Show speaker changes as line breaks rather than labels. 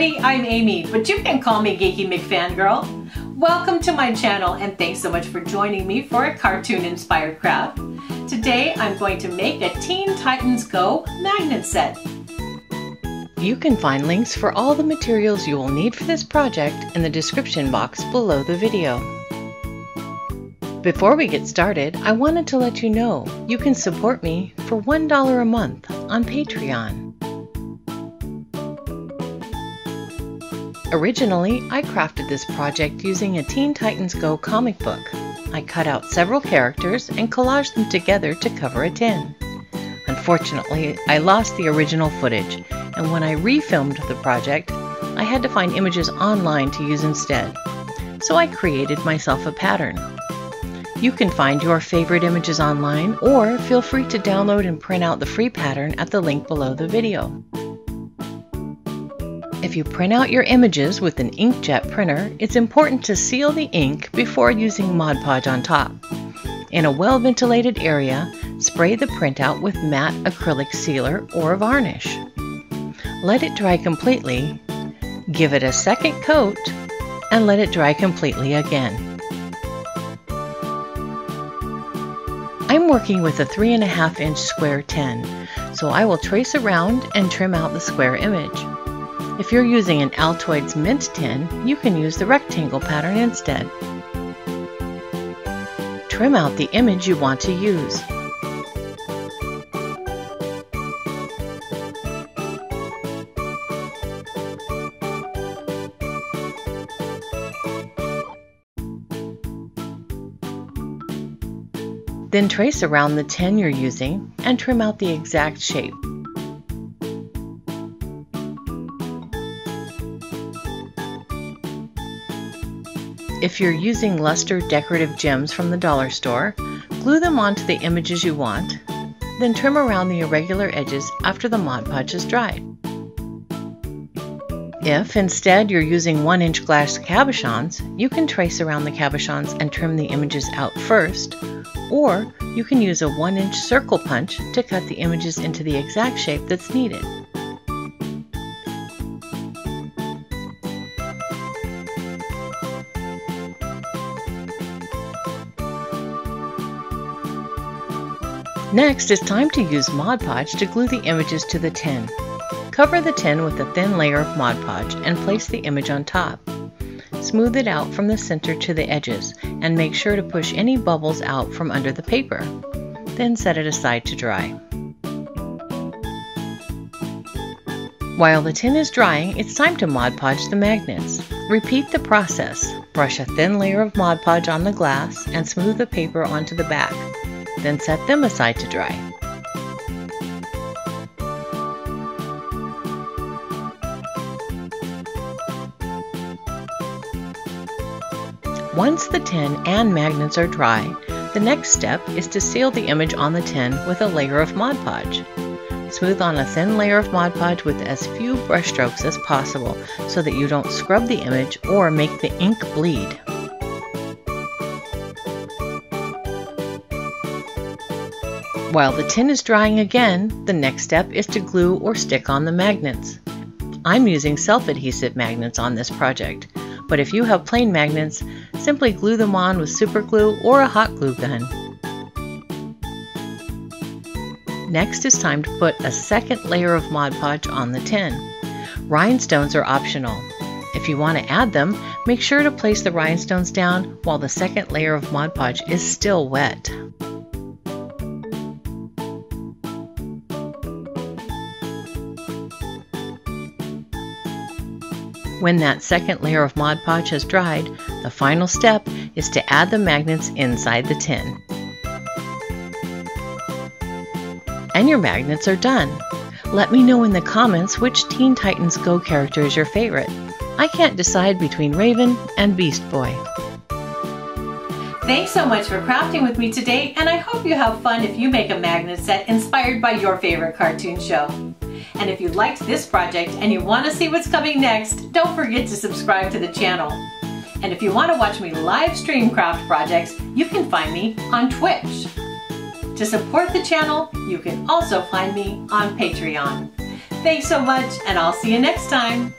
everybody, I'm Amy, but you can call me Geeky McFangirl. Welcome to my channel and thanks so much for joining me for a cartoon inspired craft. Today I'm going to make a Teen Titans Go magnet set.
You can find links for all the materials you will need for this project in the description box below the video. Before we get started, I wanted to let you know you can support me for $1 a month on Patreon. Originally, I crafted this project using a Teen Titans Go comic book. I cut out several characters and collaged them together to cover a tin. Unfortunately, I lost the original footage, and when I refilmed the project, I had to find images online to use instead. So I created myself a pattern. You can find your favorite images online, or feel free to download and print out the free pattern at the link below the video. If you print out your images with an inkjet printer, it's important to seal the ink before using Mod Podge on top. In a well-ventilated area, spray the printout with matte acrylic sealer or varnish. Let it dry completely, give it a second coat, and let it dry completely again. I'm working with a 3.5-inch square tin, so I will trace around and trim out the square image. If you're using an Altoids mint tin, you can use the rectangle pattern instead. Trim out the image you want to use. Then trace around the tin you're using and trim out the exact shape. If you're using luster decorative gems from the dollar store, glue them onto the images you want, then trim around the irregular edges after the Mod Podge is dried. If instead you're using 1-inch glass cabochons, you can trace around the cabochons and trim the images out first, or you can use a 1-inch circle punch to cut the images into the exact shape that's needed. Next, it's time to use Mod Podge to glue the images to the tin. Cover the tin with a thin layer of Mod Podge and place the image on top. Smooth it out from the center to the edges and make sure to push any bubbles out from under the paper. Then set it aside to dry. While the tin is drying, it's time to Mod Podge the magnets. Repeat the process. Brush a thin layer of Mod Podge on the glass and smooth the paper onto the back. Then set them aside to dry. Once the tin and magnets are dry, the next step is to seal the image on the tin with a layer of Mod Podge. Smooth on a thin layer of Mod Podge with as few brush strokes as possible so that you don't scrub the image or make the ink bleed. While the tin is drying again, the next step is to glue or stick on the magnets. I'm using self-adhesive magnets on this project, but if you have plain magnets, simply glue them on with superglue or a hot glue gun. Next is time to put a second layer of Mod Podge on the tin. Rhinestones are optional. If you want to add them, make sure to place the rhinestones down while the second layer of Mod Podge is still wet. When that second layer of Mod Podge has dried, the final step is to add the magnets inside the tin. And your magnets are done. Let me know in the comments which Teen Titans Go character is your favorite. I can't decide between Raven and Beast Boy.
Thanks so much for crafting with me today, and I hope you have fun if you make a magnet set inspired by your favorite cartoon show. And if you liked this project and you want to see what's coming next, don't forget to subscribe to the channel. And if you want to watch me live stream craft projects, you can find me on Twitch. To support the channel, you can also find me on Patreon. Thanks so much, and I'll see you next time.